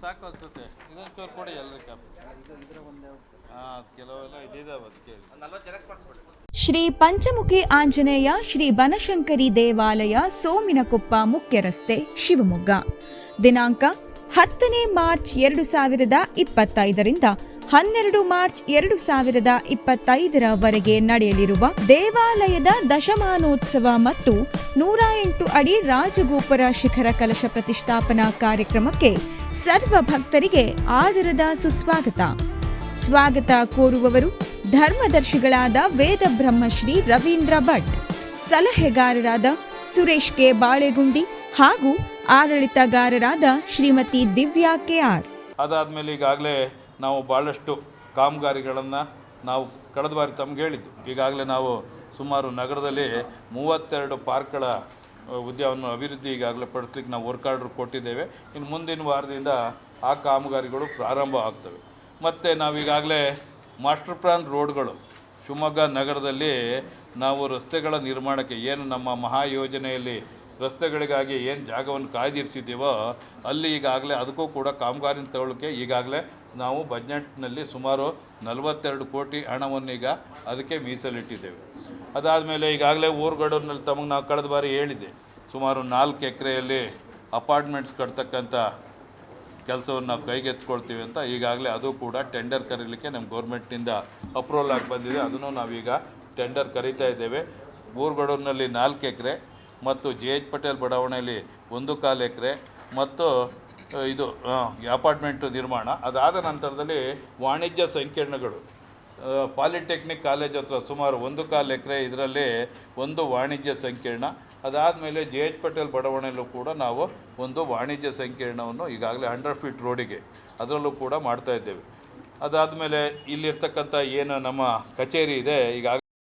ಸಾಕು ಅನ್ಸುತ್ತೆ ಇದೊಂದು ಚೂರು ಕೊಡಿ ಎಲ್ಲರ ಕ್ಯಾಪ್ ಹಾಂ ಕೆಲವೆಲ್ಲ ಇದಿದ್ದಾವೆ ಅದು ಕೇಳಿ 40 ಜೆರಾಕ್ಸ್ ಮಾಡಿಸ್ಬಿಡಿ. ಶ್ರೀ ಪಂಚಮುಖಿ ಆಂಜನೇಯ ಶ್ರೀ ಬನಶಂಕರಿ ದೇವಾಲಯ ಸೋಮಿನಕೊಪ್ಪ ಮುಖ್ಯ ರಸ್ತೆ ಶಿವಮೊಗ್ಗ. ದಿನಾಂಕ 10 ಮಾರ್ಚ್ 2025ರಿಂದ 12 ಮಾರ್ಚ್ 2025ರವರೆಗೆ ನಡೆಯಲಿರುವ ದೇವಾಲಯದ ದಶಮಾನೋತ್ಸವ ಮತ್ತು 108 ಅಡಿ ರಾಜಗೋಪುರ ಶಿಖರ ಕಲಶ ಪ್ರತಿಷ್ಠಾಪನಾ ಕಾರ್ಯಕ್ರಮಕ್ಕೆ ಸರ್ವ ಭಕ್ತರಿಗೆ ಆದರದ ಸುಸ್ವಾಗತ. ಸ್ವಾಗತ ಕೋರುವವರು ಧರ್ಮದರ್ಶಿಗಳಾದ ವೇದ ಬ್ರಹ್ಮಶ್ರೀ ರವೀಂದ್ರ ಭಟ್, ಸಲಹೆಗಾರರಾದ ಸುರೇಶ್ ಕೆ ಬಾಳೆಗುಂಡಿ ಹಾಗೂ ಆಡಳಿತಗಾರರಾದ ಶ್ರೀಮತಿ ದಿವ್ಯಾ ಕೆಆರ್. ಅದಾದಮೇಲೆ ಈಗಾಗಲೇ ನಾವು ಭಾಳಷ್ಟು ಕಾಮಗಾರಿಗಳನ್ನು ನಾವು ಕಳೆದ ಬಾರಿ ತಮ್ಗೆ ಹೇಳಿದ್ದು. ಈಗಾಗಲೇ ನಾವು ಸುಮಾರು ನಗರದಲ್ಲಿ 32 ಪಾರ್ಕ್ಗಳ ಉದ್ಯಾನವನ್ನು ಅಭಿವೃದ್ಧಿ ಈಗಾಗಲೇ ಪಡಿಸ್ಲಿಕ್ಕೆ ನಾವು ವರ್ಕ್ ಆರ್ಡರ್ ಕೊಟ್ಟಿದ್ದೇವೆ. ಇನ್ನು ಮುಂದಿನ ವಾರದಿಂದ ಆ ಕಾಮಗಾರಿಗಳು ಪ್ರಾರಂಭ ಆಗ್ತವೆ. ಮತ್ತು ನಾವೀಗಾಗಲೇ ಮಾಸ್ಟರ್ ಪ್ಲಾನ್ ರೋಡ್ಗಳು ಶಿವಮೊಗ್ಗ ನಗರದಲ್ಲಿ ನಾವು ರಸ್ತೆಗಳ ನಿರ್ಮಾಣಕ್ಕೆ ಏನು ನಮ್ಮ ಮಹಾಯೋಜನೆಯಲ್ಲಿ ರಸ್ತೆಗಳಿಗಾಗಿ ಏನು ಜಾಗವನ್ನು ಕಾಯ್ದಿರಿಸಿದ್ದೀವೋ ಅಲ್ಲಿ ಈಗಾಗಲೇ ಅದಕ್ಕೂ ಕೂಡ ಕಾಮಗಾರಿನ ತಗೊಳ್ಳೋಕ್ಕೆ ಈಗಾಗಲೇ ನಾವು ಬಜೆಟ್ನಲ್ಲಿ ಸುಮಾರು 42 ಕೋಟಿ ಹಣವನ್ನು ಈಗ ಅದಕ್ಕೆ ಮೀಸಲಿಟ್ಟಿದ್ದೇವೆ. ಅದಾದಮೇಲೆ ಈಗಾಗಲೇ ಊರುಗಡೂರಿನಲ್ಲಿ ತಮಗೆ ನಾವು ಕಳೆದ ಬಾರಿ ಹೇಳಿದೆ, ಸುಮಾರು 4 ಎಕರೆಯಲ್ಲಿ ಅಪಾರ್ಟ್ಮೆಂಟ್ಸ್ ಕಟ್ತಕ್ಕಂಥ ಕೆಲಸವನ್ನು ನಾವು ಕೈಗೆತ್ಕೊಳ್ತೀವಿ ಅಂತ. ಈಗಾಗಲೇ ಅದು ಕೂಡ ಟೆಂಡರ್ ಕರೀಲಿಕ್ಕೆ ನಮ್ಮ ಗೌರ್ಮೆಂಟ್ನಿಂದ ಅಪ್ರೂವಲ್ ಆಗಿ ಬಂದಿದೆ. ಅದನ್ನು ನಾವೀಗ ಟೆಂಡರ್ ಕರೀತಾ ಇದ್ದೇವೆ. ಊರುಗಡೂರಿನಲ್ಲಿ 4 ಎಕರೆ ಮತ್ತು JH ಪಟೇಲ್ ಬಡಾವಣೆಯಲ್ಲಿ 1.25 ಎಕರೆ ಮತ್ತು ಇದು ಅಪಾರ್ಟ್ಮೆಂಟು ನಿರ್ಮಾಣ. ಅದಾದ ನಂತರದಲ್ಲಿ ವಾಣಿಜ್ಯ ಸಂಕೀರ್ಣಗಳು ಪಾಲಿಟೆಕ್ನಿಕ್ ಕಾಲೇಜ್ ಹತ್ರ ಸುಮಾರು 1.25 ಎಕರೆ, ಇದರಲ್ಲಿ ಒಂದು ವಾಣಿಜ್ಯ ಸಂಕೀರ್ಣ. ಅದಾದಮೇಲೆ JH ಪಟೇಲ್ ಬಡಾವಣೆಯಲ್ಲೂ ಕೂಡ ನಾವು ಒಂದು ವಾಣಿಜ್ಯ ಸಂಕೀರ್ಣವನ್ನು ಈಗಾಗಲೇ 100 ಫೀಟ್ ರೋಡಿಗೆ ಅದರಲ್ಲೂ ಕೂಡ ಮಾಡ್ತಾಯಿದ್ದೇವೆ. ಅದಾದಮೇಲೆ ಇಲ್ಲಿರ್ತಕ್ಕಂಥ ಏನು ನಮ್ಮ ಕಚೇರಿ ಇದೆ, ಈಗಾಗಲೇ